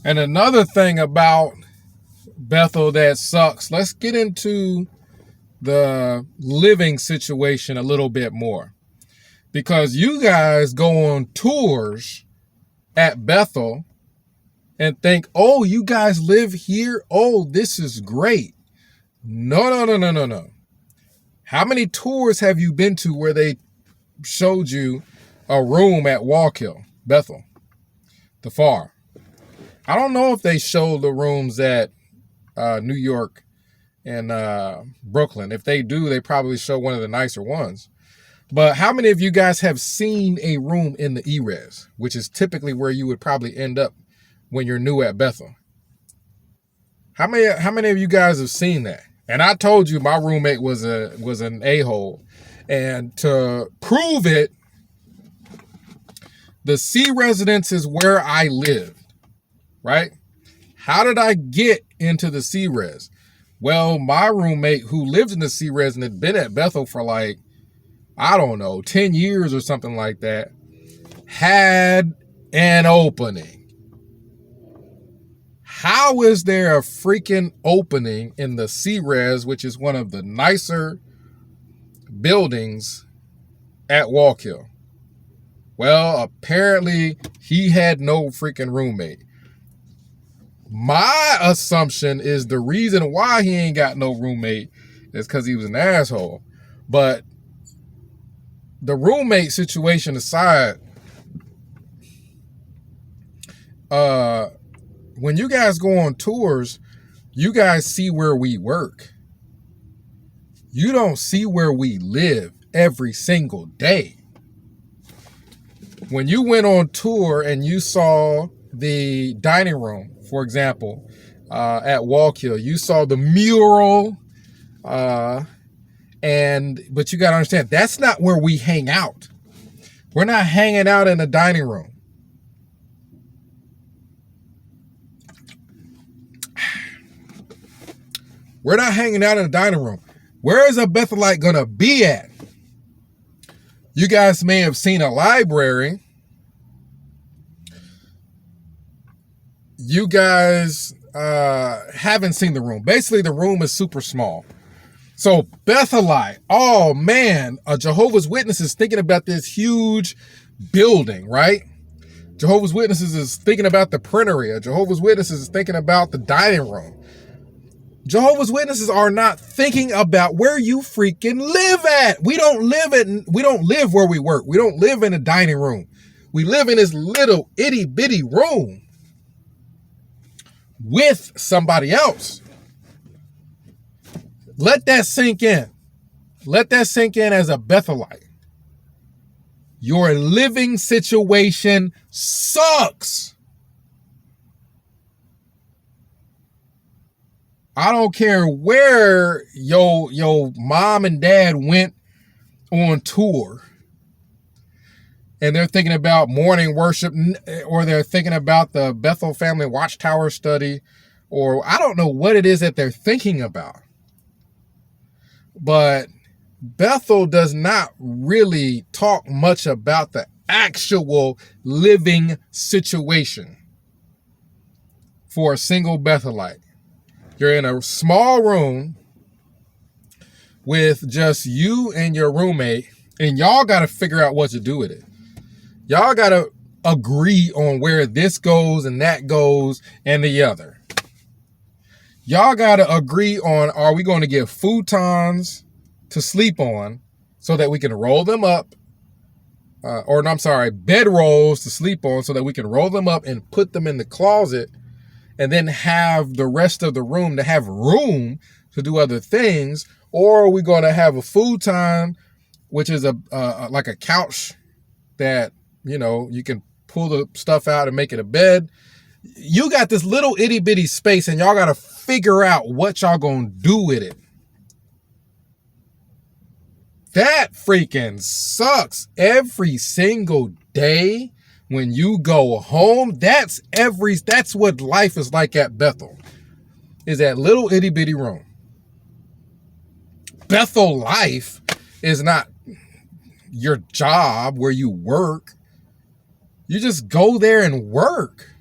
And another thing about Bethel that sucks, let's get into the living situation a little bit more. Because you guys go on tours at Bethel and think, oh, you guys live here? Oh, this is great. No. How many tours have you been to where they showed you a room at Wallkill, Bethel, the farm? I don't know if they show the rooms at New York and Brooklyn. If they do, they probably show one of the nicer ones. But how many of you guys have seen a room in the E-Res, which is typically where you would probably end up when you're new at Bethel? How many of you guys have seen that? And I told you my roommate was an a-hole. And to prove it, the C residence is where I lived, right? How did I get into the C-Res? Well, my roommate who lived in the C-Res and had been at Bethel for like, I don't know, 10 years or something like that, had an opening. How is there a freaking opening in the C-Res, which is one of the nicer buildings at Wallkill? Well, apparently he had no freaking roommate. My assumption is the reason why he ain't got no roommate is because he was an asshole. But the roommate situation aside, when you guys go on tours, you guys see where we work. You don't see where we live every single day. When you went on tour and you saw the dining room, for example, at Wallkill, you saw the mural, but you got to understand, that's not where we hang out. We're not hanging out in the dining room. We're not hanging out in the dining room. Where is a Bethelite going to be at? You guys may have seen a library. You guys haven't seen the room. Basically, the room is super small. So Bethelite, oh man, a Jehovah's Witness is thinking about this huge building, right? Jehovah's Witnesses is thinking about the printery. Jehovah's Witnesses is thinking about the dining room. Jehovah's Witnesses are not thinking about where you freaking live at. We don't live where we work. We don't live in a dining room. We live in this little itty bitty room with somebody else. Let that sink in. Let that sink in as a Bethelite. Your living situation sucks. I don't care where your mom and dad went on tour and they're thinking about morning worship, or they're thinking about the Bethel Family Watchtower study, or I don't know what it is that they're thinking about. But Bethel does not really talk much about the actual living situation for a single Bethelite. You're in a small room with just you and your roommate, and y'all got to figure out what to do with it. Y'all got to agree on where this goes and that goes and the other. Y'all got to agree on, are we going to get futons to sleep on so that we can roll them up? Bed rolls to sleep on so that we can roll them up and put them in the closet, and then have the rest of the room to have room to do other things? Or are we going to have a futon, which is like a couch that, you know, you can pull the stuff out and make it a bed? You got this little itty bitty space and y'all got to figure out what y'all going to do with it. That freaking sucks. Every single day when you go home, that's what life is like at Bethel. Is that little itty bitty room. Bethel life is not your job where you work. You just go there and work.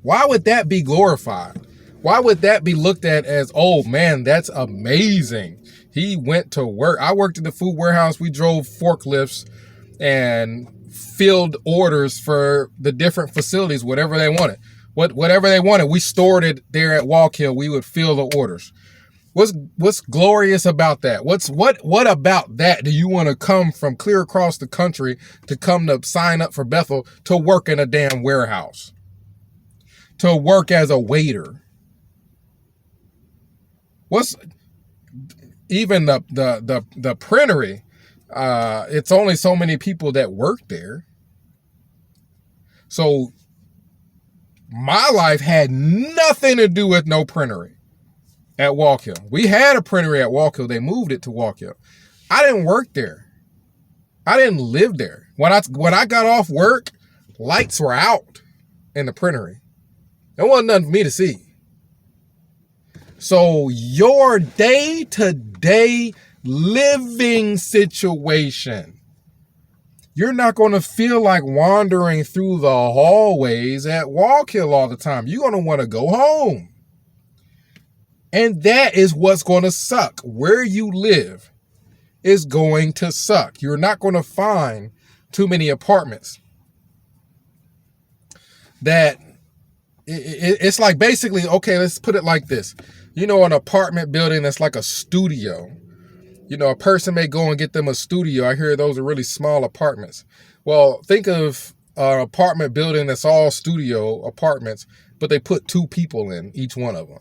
Why would that be glorified? Why would that be looked at as, oh man, that's amazing? He went to work. I worked at the food warehouse. We drove forklifts and filled orders for the different facilities, whatever they wanted. Whatever they wanted, we stored it there at Walk Hill. We would fill the orders. What's glorious about that? What about that do you want to come from clear across the country to come to sign up for Bethel to work in a damn warehouse? To work as a waiter? What's even the printery? It's only so many people that work there. So my life had nothing to do with no printery at Walk Hill. We had a printery at Walk Hill. They moved it to Walk Hill. I didn't work there. I didn't live there. When I got off work, lights were out in the printery. There wasn't nothing for me to see. So your day-to-day living situation, you're not going to feel like wandering through the hallways at Walk Hill all the time. You're going to want to go home. And that is what's going to suck. Where you live is going to suck. You're not going to find too many apartments that it's like basically, okay, let's put it like this. You know, an apartment building that's like a studio. You know, a person may go and get them a studio. I hear those are really small apartments. Well, think of an apartment building that's all studio apartments, but they put 2 people in each one of them.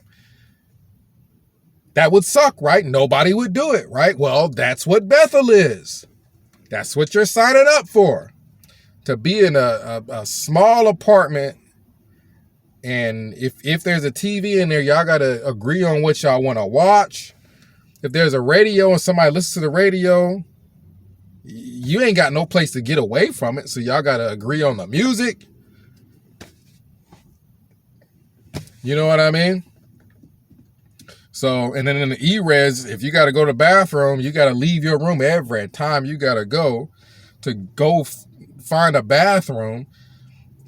That would suck, right? Nobody would do it, right? Well, that's what Bethel is. That's what you're signing up for. To be in a small apartment. And if there's a TV in there, y'all got to agree on what y'all want to watch. If there's a radio and somebody listens to the radio, you ain't got no place to get away from it. So y'all got to agree on the music. You know what I mean? So, and then in the E-res, if you got to go to the bathroom, you got to leave your room every time you got to go find a bathroom.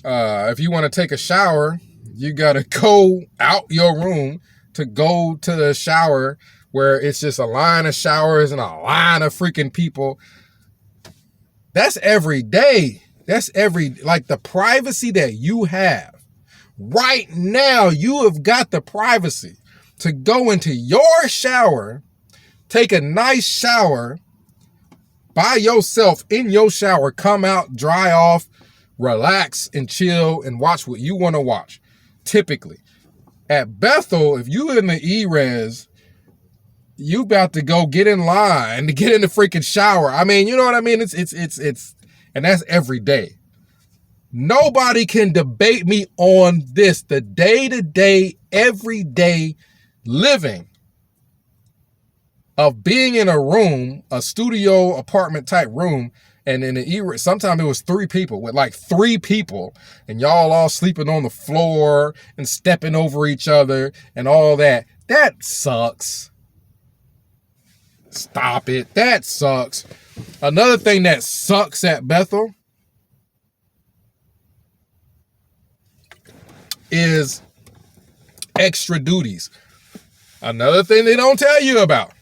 If you want to take a shower, you got to go out your room to go to the shower where it's just a line of showers and a line of freaking people. That's every day. That's like the privacy that you have. Right now, you have got the privacy to go into your shower, take a nice shower by yourself in your shower, come out, dry off, relax and chill and watch what you want to watch. Typically at Bethel, if you in the E-res, you about to go get in line to get in the freaking shower. I mean, you know what I mean? It's and that's every day. Nobody can debate me on this. The day-to-day, everyday living of being in a room, a studio apartment type room, and in the E-res, sometimes it was 3 people with like 3 people, and y'all all sleeping on the floor and stepping over each other and all that. That sucks. Stop it. That sucks. Another thing that sucks at Bethel is extra duties. Another thing they don't tell you about.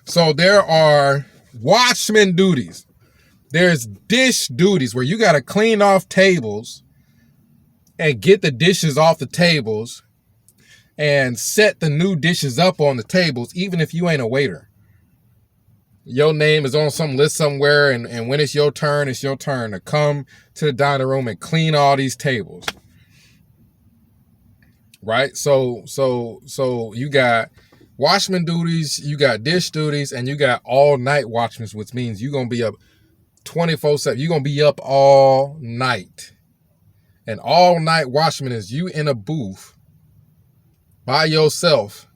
So there are watchman duties. There's dish duties where you got to clean off tables and get the dishes off the tables and set the new dishes up on the tables, even if you ain't a waiter. Your name is on some list somewhere, and when it's your turn to come to the dining room and clean all these tables. Right? So you got watchman duties, you got dish duties, and you got all night watchmen, which means you're going to be up 24/7. You're going to be up all night. And all night watchman is you in a booth by yourself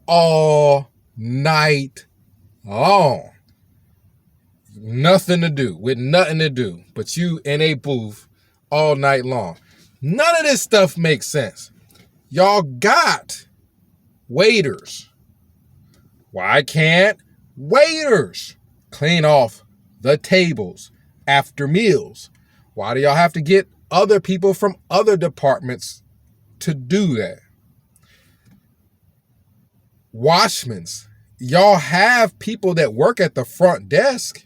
all night long. Nothing to do, with nothing to do, but you in a booth all night long. None of this stuff makes sense. Y'all got waiters. Why can't waiters clean off the tables after meals? Why do y'all have to get other people from other departments to do that. Watchmen, y'all have people that work at the front desk.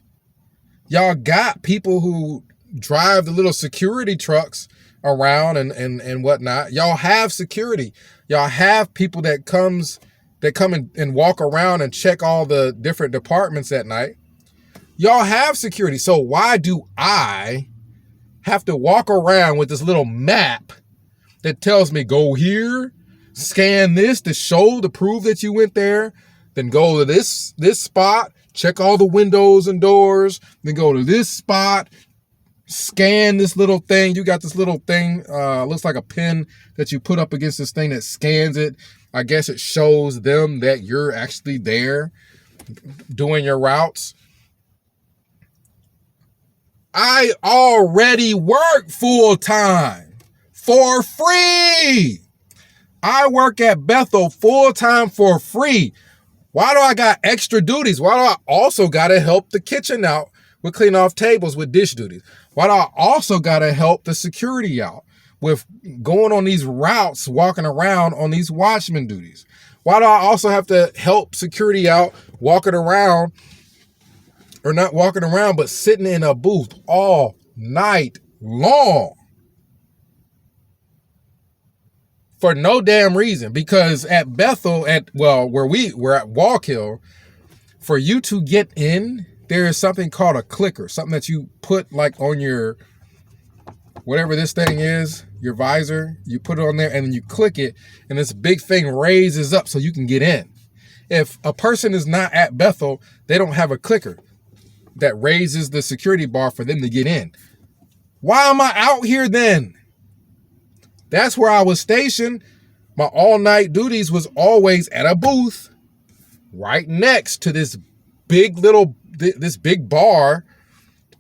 Y'all got people who drive the little security trucks around and whatnot. Y'all have security. Y'all have people that come and walk around and check all the different departments at night. Y'all have security. So why do I have to walk around with this little map that tells me go here, scan this to prove that you went there, then go to this spot, check all the windows and doors, then go to this spot, scan this little thing. You got this little thing, looks like a pin that you put up against this thing that scans it. I guess it shows them that you're actually there doing your routes. I already work full time for free. I work at Bethel full time for free. Why do I got extra duties? Why do I also got to help the kitchen out with clean off tables with dish duties? Why do I also got to help the security out with going on these routes, walking around on these watchman duties? Why do I also have to help security out walking around, or not walking around, but sitting in a booth all night long? For no damn reason. Because at Bethel, we're at Walk Hill, for you to get in, there is something called a clicker, something that you put like on your, whatever this thing is, your visor, you put it on there and then you click it and this big thing raises up so you can get in. If a person is not at Bethel, they don't have a clicker that raises the security bar for them to get in. Why am I out here then? That's where I was stationed. My all-night duties was always at a booth right next to this big bar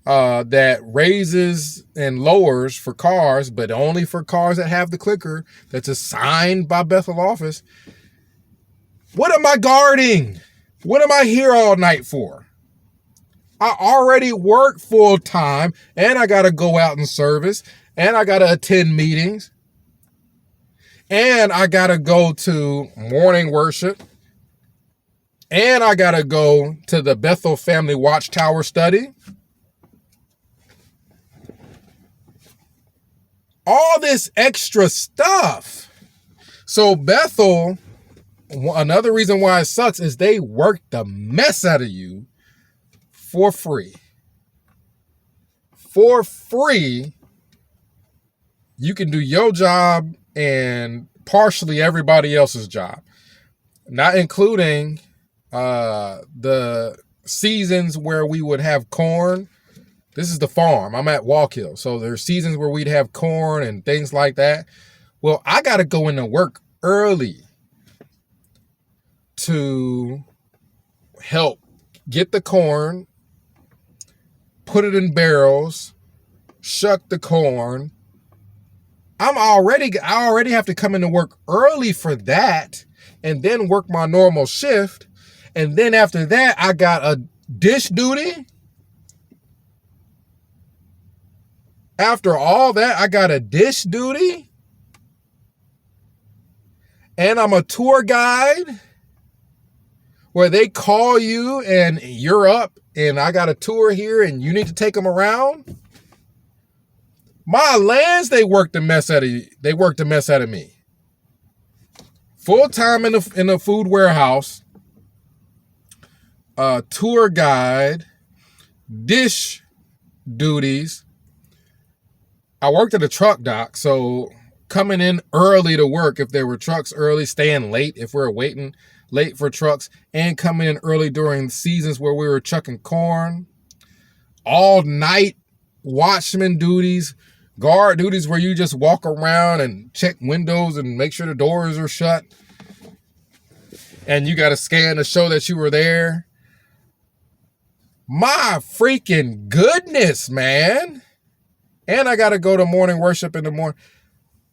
that raises and lowers for cars, but only for cars that have the clicker that's assigned by Bethel office. What am I guarding? What am I here all night for? I already work full time and I got to go out and service and I got to attend meetings. And I got to go to morning worship. And I got to go to the Bethel Family Watchtower study. All this extra stuff. So Bethel, another reason why it sucks is they work the mess out of you for free. For free, you can do your job and partially everybody else's job, not including the seasons where we would have corn. This is the farm. I'm at Walk Hill. So there's seasons where we'd have corn and things like that. Well, I got to go into work early to help get the corn, put it in barrels, shuck the corn. I already have to come into work early for that and then work my normal shift. And then after that, I got a dish duty. After all that, I got a dish duty. And I'm a tour guide where they call you and you're up and I got a tour here and you need to take them around. My lands, they worked the mess out of you. They worked the mess out of me. Full time in the food warehouse, tour guide, dish duties. I worked at a truck dock, so coming in early to work if there were trucks early, staying late if we're waiting late for trucks, and coming in early during seasons where we were chucking corn. All night watchman duties. Guard duties where you just walk around and check windows and make sure the doors are shut. And you got to scan to show that you were there. My freaking goodness, man. And I got to go to morning worship in the morning.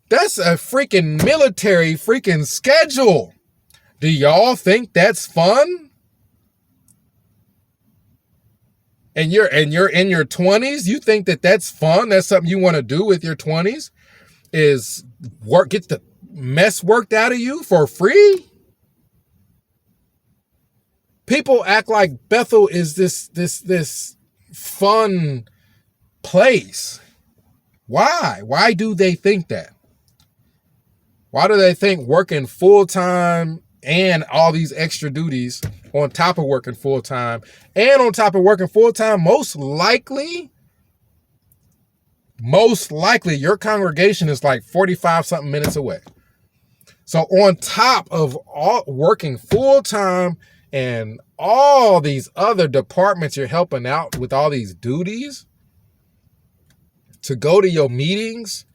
That's a freaking military freaking schedule. Do y'all think that's fun? And you're in your 20s, you think that that's fun? That's something you want to do with your 20s? Is get the mess worked out of you for free? People act like Bethel is this fun place. Why? Why do they think that? Why do they think working full time and all these extra duties on top of working full time and on top of working full time, most likely your congregation is like 45 something minutes away. So on top of all working full time and all these other departments you're helping out with all these duties, to go to your meetings,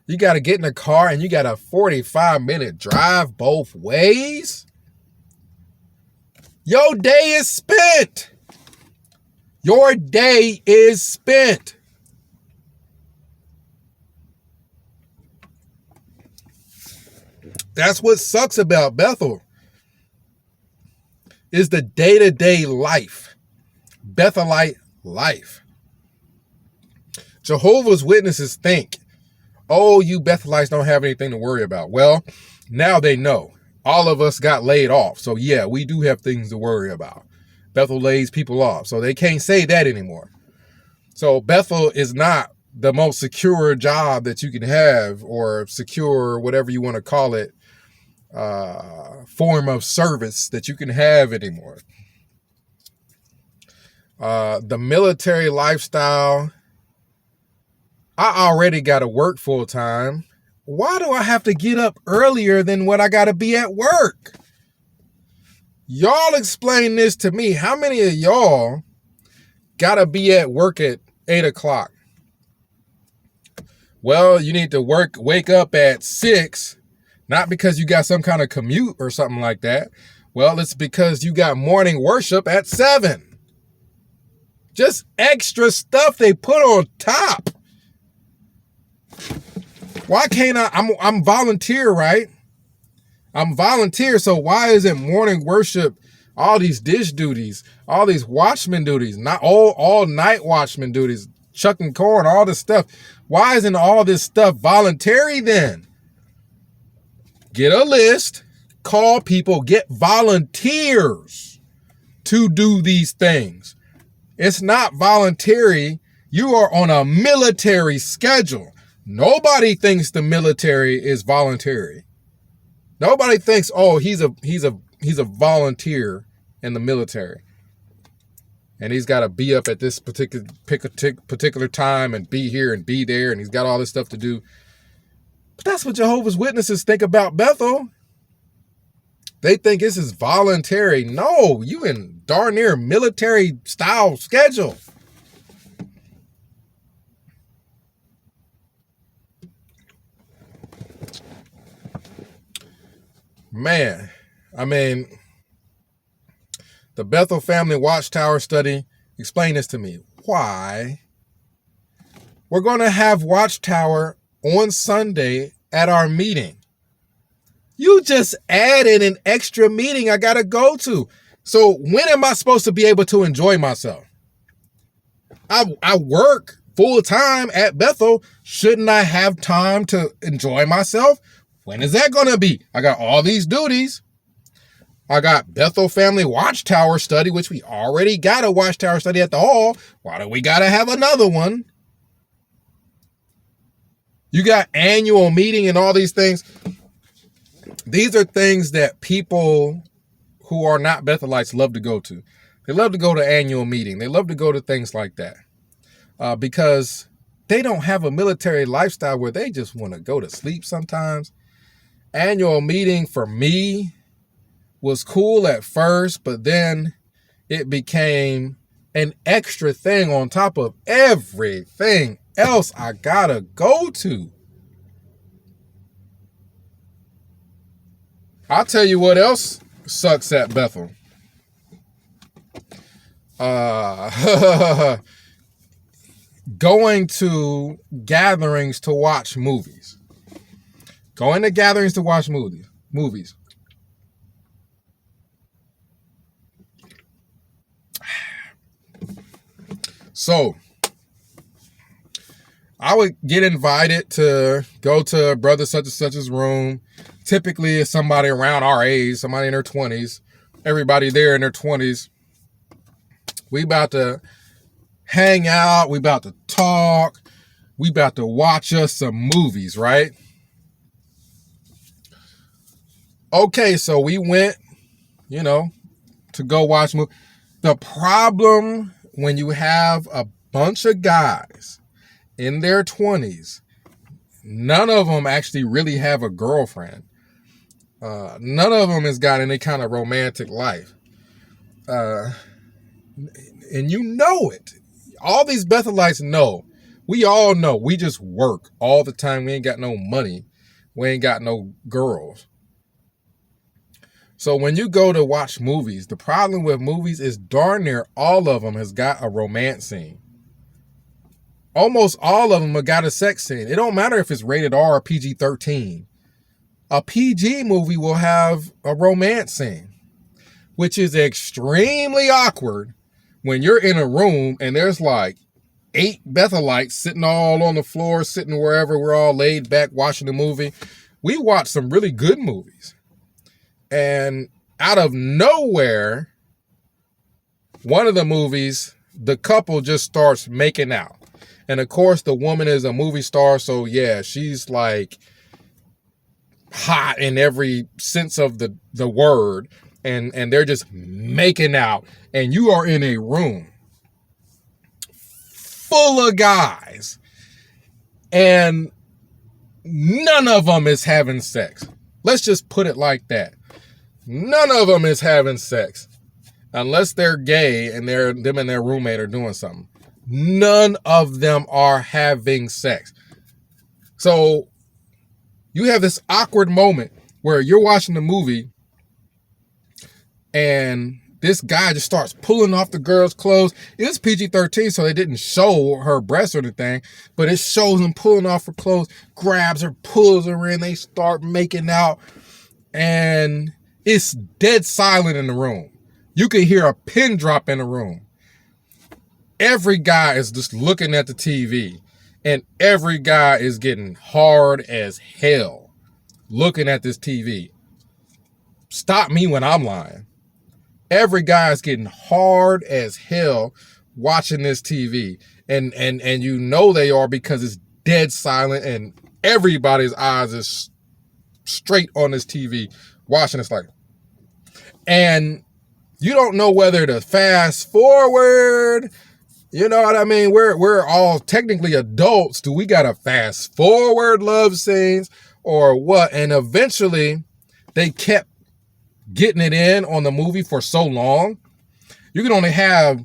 you got to get in the car and you got a 45-minute drive both ways. Your day is spent. Your day is spent. That's what sucks about Bethel, is the day-to-day life, Bethelite life. Jehovah's Witnesses think, oh, you Bethelites don't have anything to worry about. Well, now they know. All of us got laid off. So yeah, we do have things to worry about. Bethel lays people off. So they can't say that anymore. So Bethel is not the most secure job that you can have, or secure, whatever you want to call it, form of service that you can have anymore. The military lifestyle, I already got to work full time. Why do I have to get up earlier than what I got to be at work? Y'all explain this to me. How many of y'all got to be at work at 8 o'clock? Well, you need to wake up at 6, not because you got some kind of commute or something like that. Well, it's because you got morning worship at 7. Just extra stuff they put on top. Why can't I'm volunteer, right? I'm volunteer, so why isn't morning worship, all these dish duties, all these watchman duties, not all night watchman duties, chucking corn, all this stuff? Why isn't all this stuff voluntary then? Get a list, call people, get volunteers to do these things. It's not voluntary. You are on a military schedule. Nobody thinks the military is voluntary. Nobody thinks, oh, he's a volunteer in the military, and he's got to be up at this particular time and be here and be there, and he's got all this stuff to do. But that's what Jehovah's Witnesses think about Bethel. They think this is voluntary. No, you in darn near military style schedule. Man, I mean, the Bethel Family Watchtower Study, explain this to me. Why? We're going to have Watchtower on Sunday at our meeting. You just added an extra meeting I got to go to. So when am I supposed to be able to enjoy myself? I work full time at Bethel. Shouldn't I have time to enjoy myself? When is that going to be? I got all these duties. I got Bethel Family Watchtower Study, which we already got a Watchtower Study at the hall. Why do we got to have another one? You got annual meeting and all these things. These are things that people who are not Bethelites love to go to. They love to go to annual meeting. They love to go to things like that because they don't have a military lifestyle where they just want to go to sleep sometimes. Annual meeting for me was cool at first, but then it became an extra thing on top of everything else I gotta go to. I'll tell you what else sucks at Bethel. Going to gatherings to watch movies. Going to gatherings to watch movies. So I would get invited to go to brother such and such's room. Typically, it's somebody around our age, somebody in their 20s. Everybody there in their 20s. We about to hang out. We about to talk. We about to watch us some movies, right? Okay, so we went, to go watch movies. The problem when you have a bunch of guys in their 20s, none of them actually really have a girlfriend. None of them has got any kind of romantic life. And you know it. All these Bethelites know. We all know. We just work all the time. We ain't got no money. We ain't got no girls. So when you go to watch movies, the problem with movies is darn near all of them has got a romance scene. Almost all of them have got a sex scene. It don't matter if it's rated R or PG-13. A PG movie will have a romance scene, which is extremely awkward when you're in a room and there's like 8 Bethelites sitting all on the floor, sitting wherever, we're all laid back watching the movie. We watch some really good movies. And out of nowhere, one of the movies, the couple just starts making out. And of course, the woman is a movie star. So yeah, she's like hot in every sense of the word. And they're just making out. And you are in a room full of guys. And none of them is having sex. Let's just put it like that. None of them is having sex. Unless they're gay and them and their roommate are doing something. None of them are having sex. So you have this awkward moment where you're watching the movie and this guy just starts pulling off the girl's clothes. It's PG-13, so they didn't show her breasts or anything, but it shows him pulling off her clothes, grabs her, pulls her in, they start making out, and it's dead silent in the room. You can hear a pin drop in the room. Every guy is just looking at the TV, and every guy is getting hard as hell looking at this TV. Stop me when I'm lying. Every guy is getting hard as hell watching this TV. And you know they are because it's dead silent and everybody's eyes is straight on this TV watching this like. And you don't know whether to fast forward. You know what I mean? We're all technically adults. Do we got to fast forward love scenes or what? And eventually they kept getting it in on the movie for so long. You can only have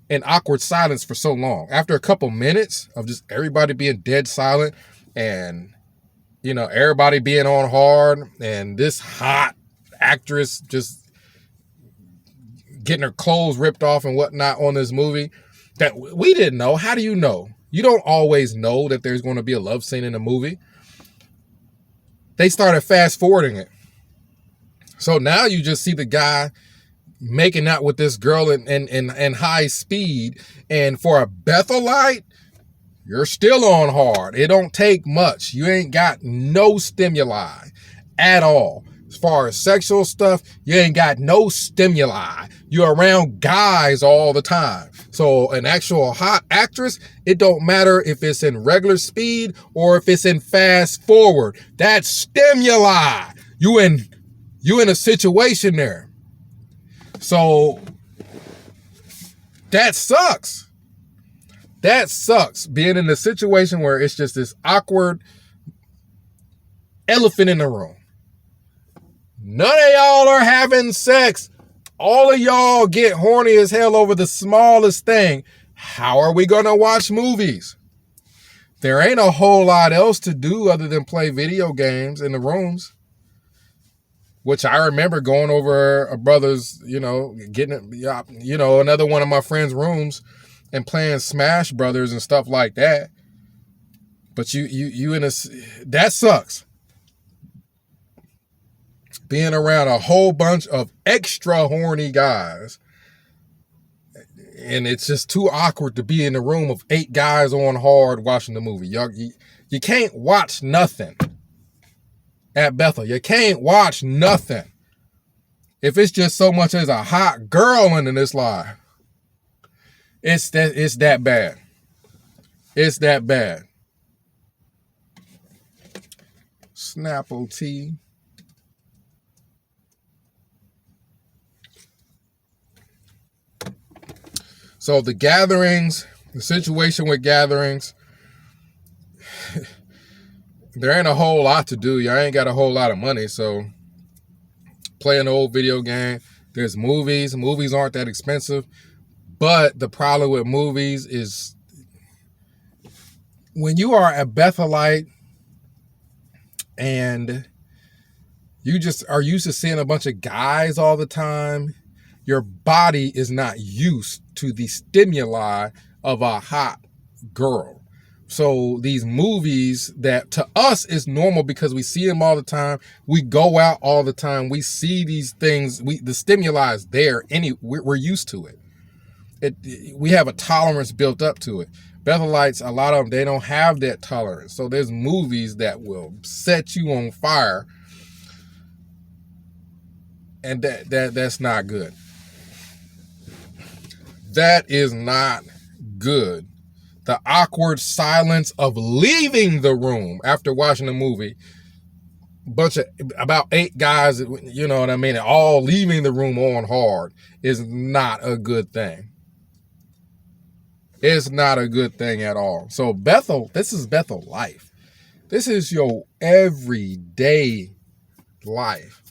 an awkward silence for so long. After a couple minutes of just everybody being dead silent and, everybody being on hard and this hot actress just getting her clothes ripped off and whatnot on this movie that we didn't know. How do you know? You don't always know that there's going to be a love scene in a movie. They started fast forwarding it. So now you just see the guy making out with this girl in high speed. And for a Bethelite, you're still on hard. It don't take much. You ain't got no stimuli at all. As far as sexual stuff, you ain't got no stimuli. You're around guys all the time. So an actual hot actress, it don't matter if it's in regular speed or if it's in fast forward. That's stimuli. You in a situation there. So that sucks. That sucks. Being in a situation where it's just this awkward elephant in the room. None of y'all are having sex. All of y'all get horny as hell over the smallest thing. How are we going to watch movies? There ain't a whole lot else to do other than play video games in the rooms. Which I remember going over a brother's, getting, another one of my friends' rooms and playing Smash Brothers and stuff like that. But that sucks. Being around a whole bunch of extra horny guys And it's just too awkward to be in a room of 8 guys on hard watching the movie. You can't watch nothing at Bethel. You can't watch nothing if it's just so much as a hot girl in this live. It's that bad. It's that bad. Snapple tea. So the gatherings, the situation with gatherings, there ain't a whole lot to do. Y'all ain't got a whole lot of money, so play an old video game. There's movies. Movies aren't that expensive. But the problem with movies is when you are a Bethelite and you just are used to seeing a bunch of guys all the time, your body is not used to the stimuli of a hot girl. So these movies that to us is normal because we see them all the time. We go out all the time. We see these things. The stimuli is there. We're used to it. We have a tolerance built up to it. Bethelites, a lot of them, they don't have that tolerance. So there's movies that will set you on fire. And that's not good. That is not good. The awkward silence of leaving the room after watching a movie. About 8 guys, you know what I mean, all leaving the room on hard is not a good thing. It's not a good thing at all. So Bethel, this is Bethel life. This is your everyday life.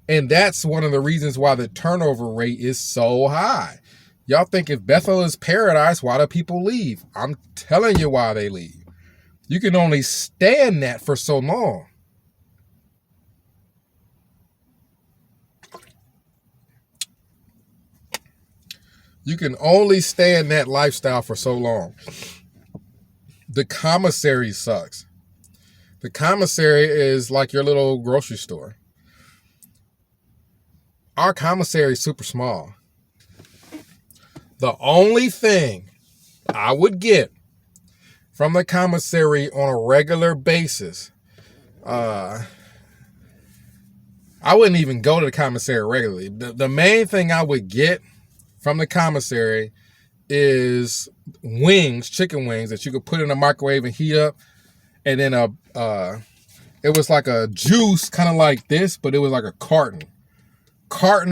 And that's one of the reasons why the turnover rate is so high. Y'all think if Bethel is paradise, why do people leave? I'm telling you why they leave. You can only stand that for so long. You can only stand that lifestyle for so long. The commissary sucks. The commissary is like your little grocery store. Our commissary is super small. The only thing I would get from the commissary on a regular basis, I wouldn't even go to the commissary regularly. The main thing I would get from the commissary is wings, chicken wings that you could put in the microwave and heat up. And then it was like a juice, kind of like this, but it was like a carton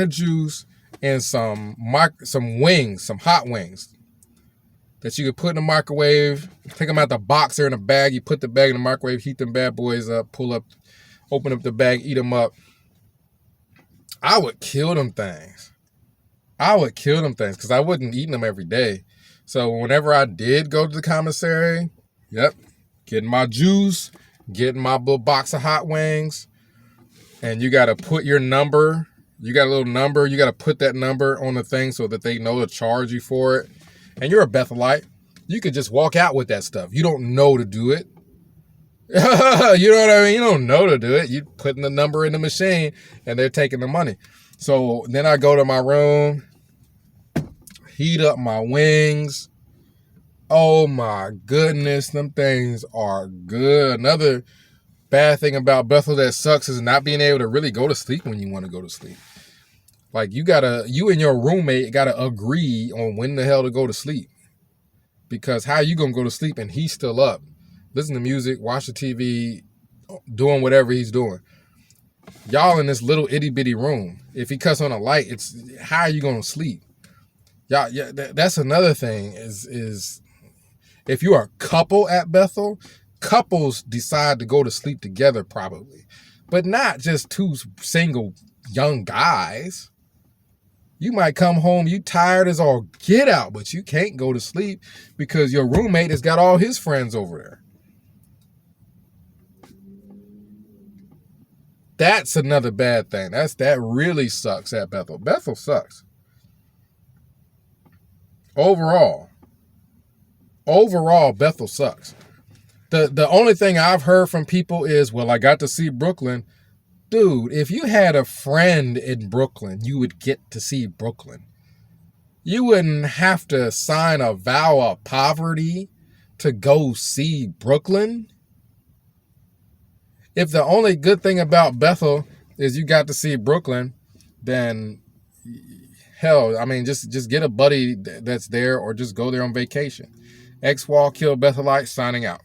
of juice and some wings, some hot wings that you could put in the microwave. Take them out the box, they're in a bag. You put the bag in the microwave, heat them bad boys up, open up the bag, eat them up. I would kill them things. Because I wasn't eating them every day. So whenever I did go to the commissary, getting my juice, getting my little box of hot wings, and you got to put your number. You got a little number. You got to put that number on the thing so that they know to charge you for it. And you're a Bethelite. You could just walk out with that stuff. You don't know to do it. You know what I mean? You don't know to do it. You putting the number in the machine and they're taking the money. So then I go to my room, heat up my wings. Oh my goodness, them things are good. Another bad thing about Bethel that sucks is not being able to really go to sleep when you want to go to sleep. Like you and your roommate gotta agree on when the hell to go to sleep. Because how you gonna go to sleep and he's still up? Listen to music, watch the TV, doing whatever he's doing. Y'all in this little itty bitty room. If he cuts on a light, it's how are you gonna sleep? Y'all, yeah, that's another thing is if you are a couple at Bethel, couples decide to go to sleep together probably, but not just 2 single young guys. You might come home, you tired as all get out, but you can't go to sleep because your roommate has got all his friends over there. That's another bad thing. That really sucks at Bethel. Bethel sucks. Overall, Bethel sucks. The only thing I've heard from people is, well, I got to see Brooklyn. Dude, if you had a friend in Brooklyn, you would get to see Brooklyn. You wouldn't have to sign a vow of poverty to go see Brooklyn. If the only good thing about Bethel is you got to see Brooklyn, then hell, I mean, just get a buddy that's there or just go there on vacation. X-Wall Kill Bethelite signing out.